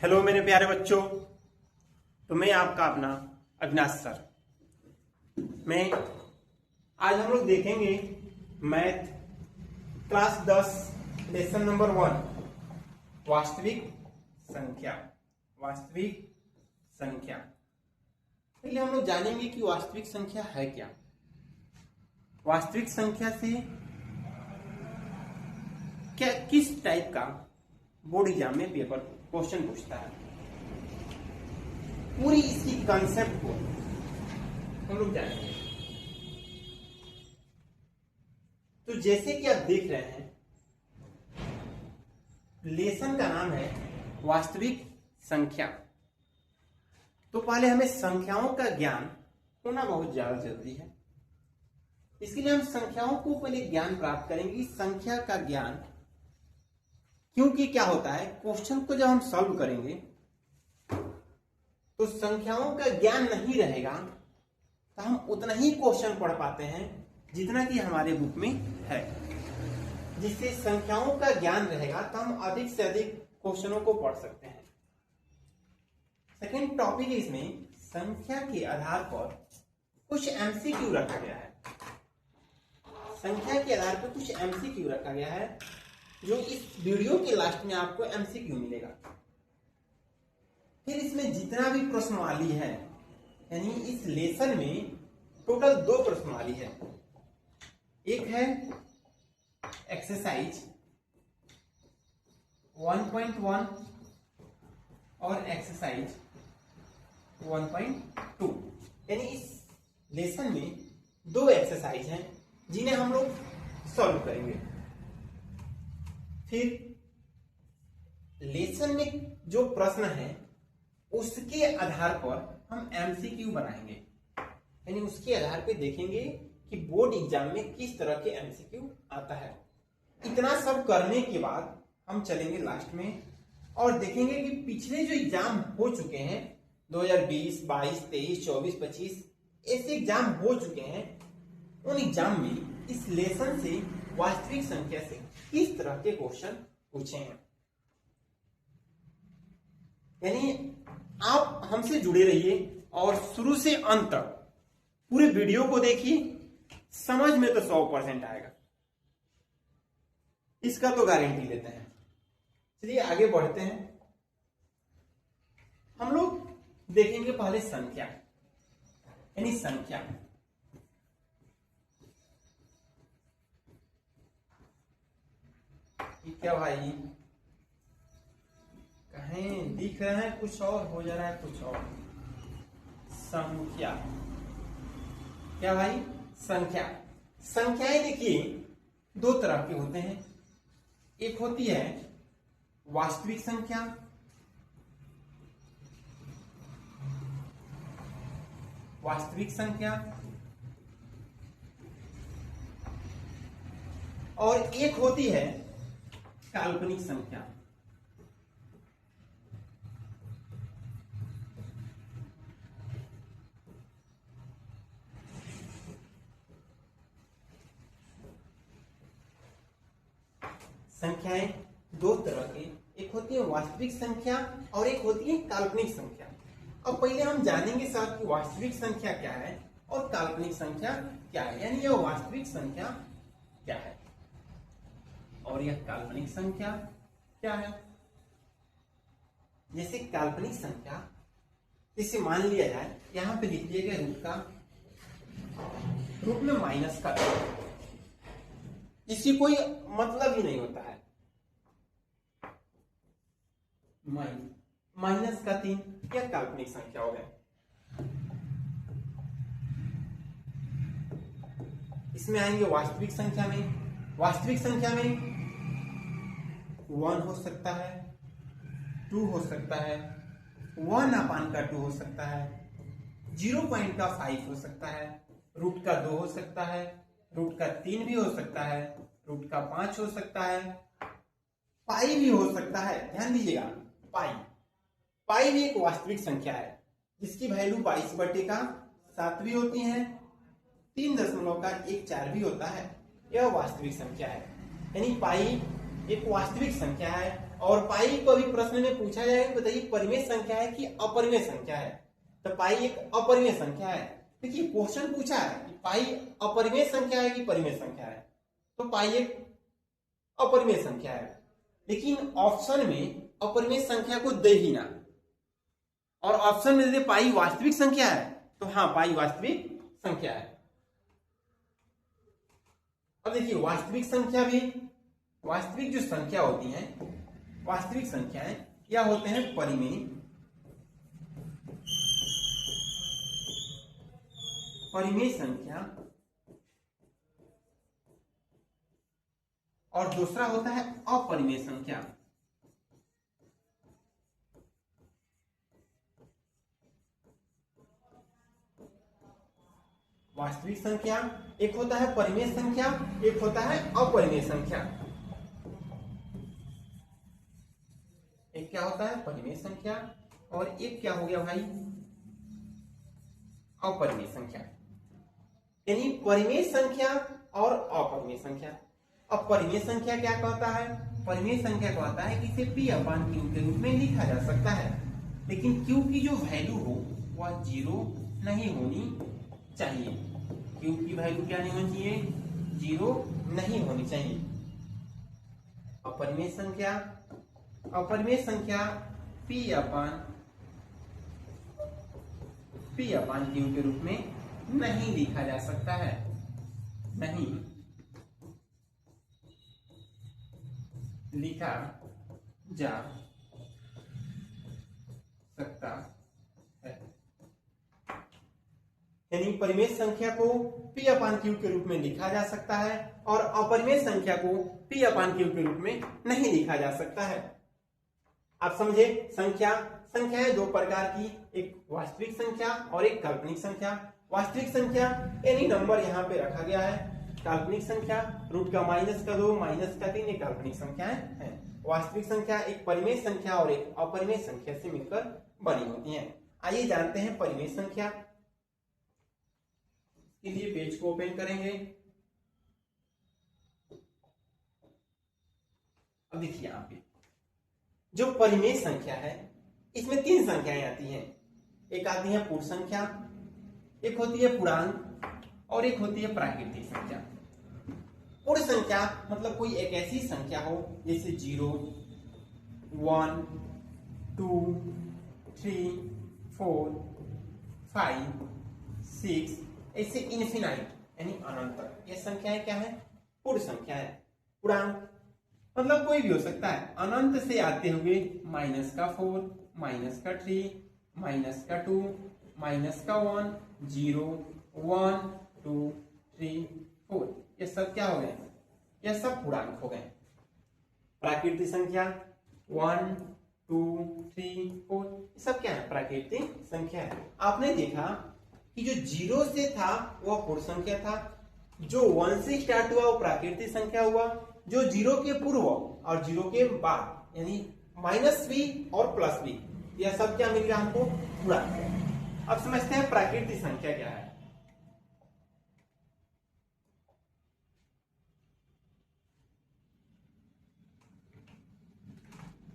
Hello मेरे प्यारे बच्चों। तो मैं आपका अपना अविनाश सर। मैं आज हम लोग देखेंगे मैथ क्लास 10 लेसन नंबर 1 वास्तविक संख्या। वास्तविक संख्या पहले हम लोग जानेंगे कि वास्तविक संख्या है क्या। वास्तविक संख्या से क्या किस टाइप का बोर्ड एग्जाम में पेपर क्वेश्चन पूछता है, पूरी इसकी कॉन्सेप्ट को हम लोग जानेंगे। तो जैसे कि आप देख रहे हैं, लेसन का नाम है वास्तविक संख्या। तो पहले हमें संख्याओं का ज्ञान होना बहुत ज्यादा जरूरी है। इसके लिए हम संख्याओं को पहले ज्ञान प्राप्त करेंगे। संख्या का ज्ञान, क्योंकि क्या होता है, क्वेश्चन को जब हम सॉल्व करेंगे तो संख्याओं का ज्ञान नहीं रहेगा तो हम उतना ही क्वेश्चन पढ़ पाते हैं जितना कि हमारे बुक में है। जिससे संख्याओं का ज्ञान रहेगा तो हम अधिक से अधिक क्वेश्चनों को पढ़ सकते हैं। सेकंड टॉपिक है इसमें, संख्या के आधार पर कुछ एमसीक्यू रखा गया है। संख्या के आधार पर कुछ एमसीक्यू रखा गया है जो इस वीडियो के लास्ट में आपको एमसीक्यू मिलेगा। फिर इसमें जितना भी प्रश्नवाली है, यानी इस लेसन में टोटल 2 प्रश्नवाली है। एक है एक्सरसाइज 1.1 और एक्सरसाइज 1.2। यानी इस लेसन में 2 एक्सरसाइज हैं जिन्हें हम लोग सॉल्व करेंगे। फिर लेसन में जो प्रश्न है उसके आधार पर हम एमसीक्यू बनाएंगे। यानी उसके आधार पे देखेंगे कि बोर्ड एग्जाम में किस तरह के एमसीक्यू आता है। इतना सब करने के बाद हम चलेंगे लास्ट में और देखेंगे कि पिछले जो एग्जाम हो चुके हैं 2020, 22, 23, 24, 25 ऐसे एग्जाम हो चुके हैं, उन एग्जाम में इस लेसन से वास्तविक संख्या से किस तरह के क्वेश्चन पूछे हैं। यानी आप हमसे जुड़े रहिए और शुरू से अंत तक पूरे वीडियो को देखिए। समझ में तो 100% आएगा, इसका तो गारंटी लेते हैं। चलिए आगे बढ़ते हैं। हम लोग देखेंगे पहले संख्या, यानी संख्या। क्या भाई, कहीं दिख रहा है कुछ और, हो जा रहा है कुछ और। संख्या क्या भाई, संख्या। संख्याएं देखिए 2 तरह के होते हैं। एक होती है वास्तविक संख्या, वास्तविक संख्या, और एक होती है काल्पनिक संख्या। संख्याएं 2 तरह की, एक होती है वास्तविक संख्या और एक होती है काल्पनिक संख्या। अब पहले हम जानेंगे सर कि वास्तविक संख्या क्या है और काल्पनिक संख्या क्या है। यानी यह वास्तविक संख्या क्या है और यह काल्पनिक संख्या क्या है। जैसे काल्पनिक संख्या, इसे मान लिया जाए, यहां पे लिख दिया गया रूट में माइनस का 3, इसकी कोई मतलब ही नहीं होता है। माइनस का 3 यह काल्पनिक संख्या हो गया। इसमें आएंगे वास्तविक संख्या में। वास्तविक संख्या में 1 हो सकता है, 2 हो सकता है, 1/2 हो सकता है, 0.5 हो सकता है, रूट का 2 हो सकता है, रूट का 3 भी हो सकता है, रूट का 5 हो सकता है, पाई भी हो सकता है। ध्यान दीजिएगा, पाई भी एक वास्तविक संख्या है जिसकी वैल्यू 22/7 भी होती है, 3.14 भी होता है। यह वास्तविक संख्या है। यानी पाई एक वास्तविक संख्या है और पाई को अभी प्रश्न में पूछा जाएगा, बताइए परिमेय संख्या है कि अपरिमेय संख्या है। तो पाई एक अपरिमेय संख्या है। देखिए क्वेश्चन पूछा है कि पाई अपरिमेय संख्या है कि परिमेय संख्या है, तो पाई एक अपरिमेय संख्या है। लेकिन ऑप्शन में अपरिमेय संख्या को दे ही ना, और ऑप्शन में दे पाई वास्तविक संख्या है, तो हाँ पाई वास्तविक संख्या है। अब देखिए वास्तविक संख्या भी, वास्तविक जो संख्या होती है, वास्तविक संख्याएं क्या होते हैं, परिमेय, परिमेय संख्या, और दूसरा होता है अपरिमेय संख्या। वास्तविक संख्या एक होता है परिमेय संख्या, एक होता है अपरिमेय संख्या। एक क्या होता है परिमेय संख्या और एक क्या हो गया भाई अपरिमेय संख्या। यानी परिमेय संख्या और अपरिमेय संख्या। अब परिमेय संख्या क्या कहता है, परिमेय संख्या कहता है कि इसे p अपान q के रूप में लिखा जा सकता है, लेकिन q की जो वैल्यू हो वह 0 नहीं होनी चाहिए। q की वैल्यू क्या नहीं होनी चाहिए, 0 नहीं होनी चाहिए। अपरिमेय संख्या, अपरिमेय संख्या p अपान q के रूप में नहीं लिखा जा सकता है, नहीं लिखा जा सकता है। यानी परिमेय संख्या को p अपान q के रूप में लिखा जा सकता है और अपरिमेय संख्या को p अपान q के रूप में नहीं लिखा जा सकता है। आप समझे, संख्या, संख्याएं दो प्रकार की, एक वास्तविक संख्या और एक काल्पनिक संख्या। वास्तविक संख्या एनी नंबर यहाँ पे रखा गया है, काल्पनिक संख्या रूट का -2 -3 ये काल्पनिक संख्याएं हैं। वास्तविक संख्या एक परिमेय संख्या और एक अपरिमेय संख्या से मिलकर बनी होती हैं। आइए जानते हैं परिमेय संख्या। के लिए पेज को ओपन करेंगे। अब देखिए यहाँ पे जो परिमेय संख्या है इसमें 3 संख्याएं आती हैं। एक आती है पूर्ण संख्या, एक होती है पूर्णांक और एक होती है प्राकृतिक संख्या। पूर्ण संख्या मतलब कोई एक ऐसी संख्या हो जैसे 0, 1, 2, 3, 4, 5, 6 ऐसे इनफिनाइट यानी अनंत तक ये संख्याएं क्या है, पूर्ण संख्या है। पूर्णांक मतलब कोई भी हो सकता है, अनंत से आते हुए -4, -3, -2, -1, 0, 1, 2, 3, 4 ये सब क्या हो गए, ये सब पूर्णांक हो गए। प्राकृतिक संख्या 1, 2, 3, 4 ये सब क्या है, प्राकृतिक संख्या है। आपने देखा कि जो 0 से था वह पूर्ण संख्या था, जो 1 से स्टार्ट हुआ वो प्राकृतिक संख्या हुआ, जो 0 के पूर्व और 0 के बाद यानी -b और +b यह सब क्या मिल गया हमको, पूर्णांक। अब समझते हैं प्राकृतिक संख्या क्या है।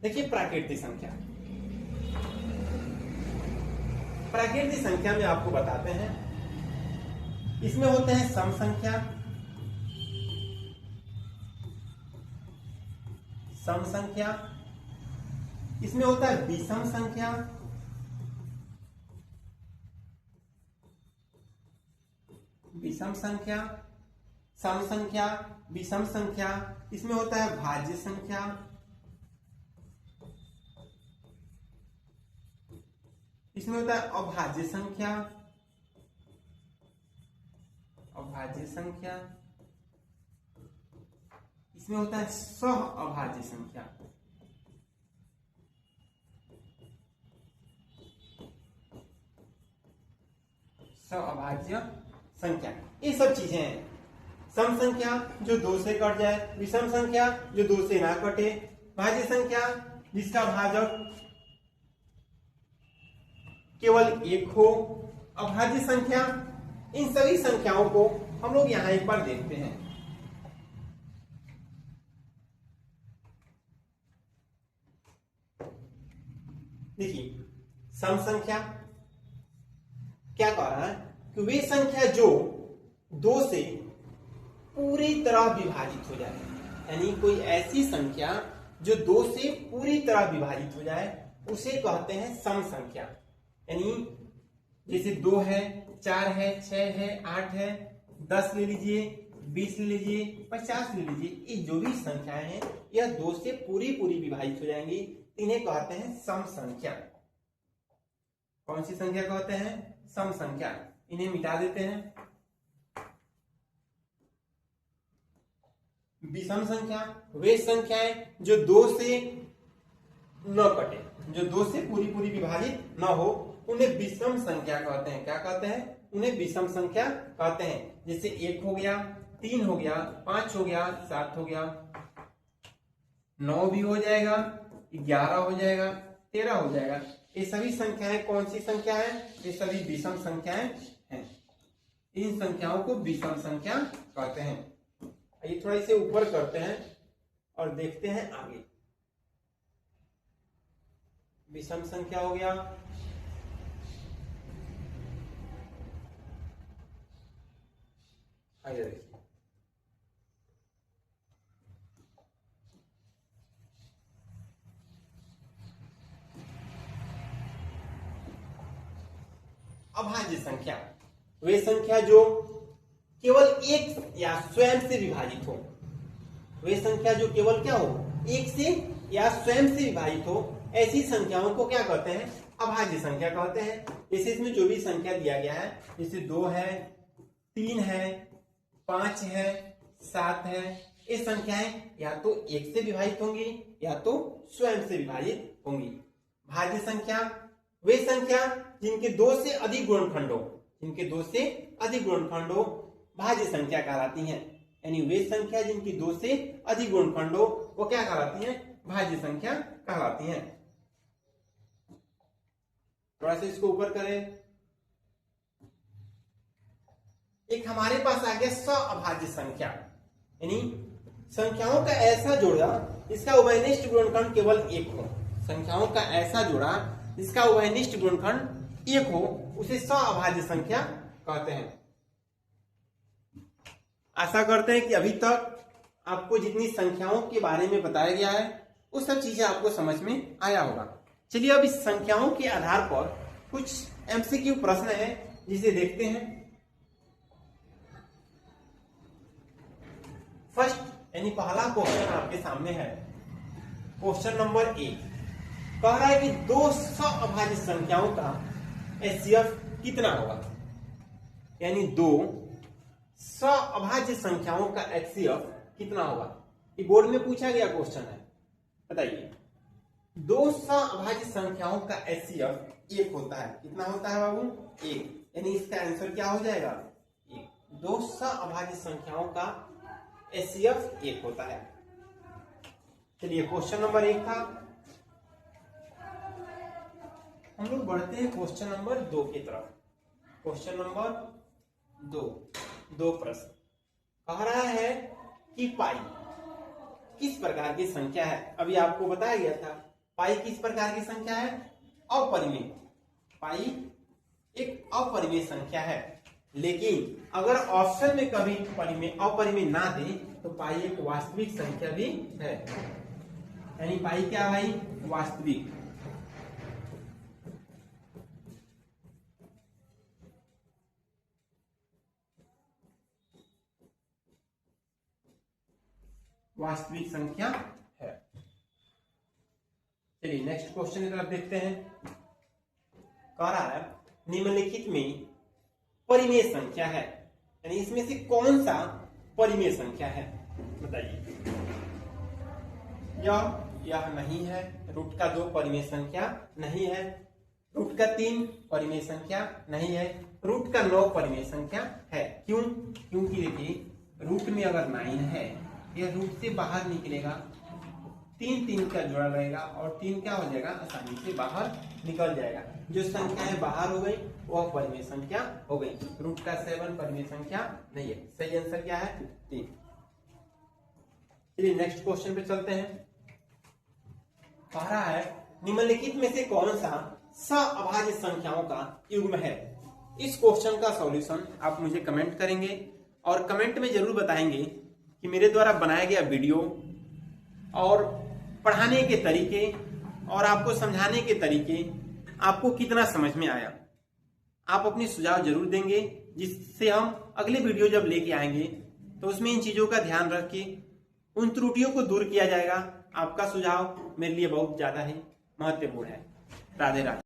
देखिए प्राकृतिक संख्या, प्राकृतिक संख्या में आपको बताते हैं, इसमें होते हैं सम संख्या, सम संख्या, इसमें होता है विषम संख्या, विषम संख्या, सम संख्या, विषम संख्या, इसमें होता है भाज्य संख्या, इसमें होता है अभाज्य संख्या, अभाज्य संख्या, इसमें होता है सह अभाज्य संख्या, सह अभाज्य संख्या। ये सब चीजें हैं। सम संख्या जो 2 से कट जाए, विषम संख्या जो 2 से ना कटे, भाज्य संख्या जिसका भाजक केवल 1 हो, अभाज्य संख्या। इन सभी संख्याओं को हम लोग यहां एक बार देखते हैं। देखिए सम संख्या क्या कह रहा है कि वे संख्या जो 2 से पूरी तरह विभाजित हो जाए, यानी कोई ऐसी संख्या जो 2 से पूरी तरह विभाजित हो जाए उसे कहते हैं सम संख्या। यानी जैसे 2 है, 4 है, 6 है, 8 है, 10 ले लीजिए, 20 ले लीजिए, 50 ले लीजिए, ये जो भी संख्याएं हैं यह 2 से पूरी विभाजित हो जाएंगी, इन्हें कहते हैं सम संख्या। कौन सी संख्या कहते हैं? सम संख्या। इन्हें मिटा देते हैं। विषम संख्या वे संख्याएं जो 2 से न कटे, जो 2 से पूरी विभाजित न हो, उन्हें विषम संख्या कहते हैं। क्या कहते हैं? उन्हें विषम संख्या कहते हैं। जैसे 1 हो गया, 3 हो गया, 5 हो गया, 7 हो गया, 9 भी हो जाएगा, 11 हो जाएगा, 13 हो जाएगा। ये सभी संख्याएं कौन सी संख्या है? ये सभी विषम संख्याएं हैं। इन संख्याओं को विषम संख्या कहते हैं। ये थोड़ा इसे ऊपर करते हैं और देखते हैं आगे। विषम संख्या हो गया, आइए देखिए, अभाज्य संख्या वे संख्या जो केवल एक या स्वयं से विभाजित हो। वे संख्या जो केवल क्या हो? एक से या स्वयं से विभाजित हो, ऐसी संख्याओं को क्या कहते हैं? अभाज्य संख्या कहते हैं। जैसे इसमें जो भी संख्या दिया गया है, जैसे 2 है, 3 है, 5 है, 7 है, ये संख्याएं या तो एक से विभाजित होंगी या तो स्वयं से विभाजित होंगी। भाज्य संख्या वे संख्या जिनके 2 से अधिक गुणनखंड हो, जिनके 2 से अधिक गुणनखंड हो, भाज्य संख्या कहलाती हैं। यानी वे संख्या जिनकी 2 से अधिक गुणनखंड हो, वो क्या कहलाती हैं? भाज्य संख्या कहलाती हैं। थोड़ा सा इसको ऊपर करें। एक हमारे पास आ गया सअभाज्य संख्या, यानी संख्याओं का ऐसा जोड़ा इसका उभयनिष्ठ गुणनखंड केवल 1 हो। संख्याओं का ऐसा जोड़ा इसका उभयनिष्ठ गुणनखंड 1 हो, उसे सअभाज्य संख्या कहते हैं। आशा करते हैं कि अभी तक आपको जितनी संख्याओं के बारे में बताया गया है वो सब चीजें आपको समझ में आया होगा। चलिए अब इस संख्याओं के आधार पर कुछ एमसीक्यू प्रश्न है जिसे देखते हैं। फर्स्ट यानी पहला क्वेश्चन आपके सामने है, क्वेश्चन नंबर 1 कह रहा है कि 2 सअभाज्य संख्याओं का एचसीएफ कितना होगा। यानी 2 सअभाज्य संख्याओं का एचसीएफ कितना होगा। ये बोर्ड में पूछा गया क्वेश्चन है, बताइए। 2 सअभाज्य संख्याओं का एचसीएफ 1 होता है। कितना होता है बाबू? 1। यानी इसका आंसर क्या हो जाएगा? 1। 2 सअभाज्य संख्याओं का एचसीएफ 1 होता है। चलिए क्वेश्चन नंबर 1 था। हम लोग बढ़ते हैं क्वेश्चन नंबर 2 की तरफ। क्वेश्चन नंबर 2 प्रश्न कह रहा है कि पाई किस प्रकार की संख्या है। अभी आपको बताया गया था पाई किस प्रकार की संख्या है? अपरिमेय। पाई एक अपरिमेय संख्या है, लेकिन अगर ऑप्शन में कभी अपरिमेय ना दे तो पाई एक वास्तविक संख्या भी है। यानी पाई क्या भाई? वास्तविक। वास्तविक संख्या है। चलिए नेक्स्ट क्वेश्चन की तरफ देखते हैं। कह रहा है निम्नलिखित में परिमेय संख्या है, यानी इसमें से कौन सा परिमेय संख्या है? बताइए। यह नहीं है। रूट का 2 परिमेय संख्या नहीं है। रूट का 3 परिमेय संख्या नहीं है। रूट का 9 परिमेय संख्या है। क्यों? क्योंकि देखिए रूट में अगर 9 है, यह रूट से बाहर निकलेगा, 3 का जोड़ा रहेगा और 3 क्या हो जाएगा? आसानी से बाहर निकल जाएगा। जो संख्याएं बाहर हो गई वह परिमेय संख्या हो गई। रूट का 7 परिमेय संख्या नहीं है। सही आंसर क्या है? 3। चलिए नेक्स्ट क्वेश्चन पे चलते हैं। कह रहा है निम्नलिखित में से कौन सा सअभाज्य संख्याओं का युग्म है? इस क्वेश्चन का सॉल्यूशन आप मुझे कमेंट करेंगे और कमेंट में जरूर बताएंगे कि मेरे द्वारा बनाया गया वीडियो और पढ़ाने के तरीके और आपको समझाने के तरीके आपको कितना समझ में आया। आप अपनी सुझाव जरूर देंगे, जिससे हम अगले वीडियो जब लेके आएंगे तो उसमें इन चीजों का ध्यान रख के उन त्रुटियों को दूर किया जाएगा। आपका सुझाव मेरे लिए बहुत ज्यादा ही महत्वपूर्ण है। राधे राधे।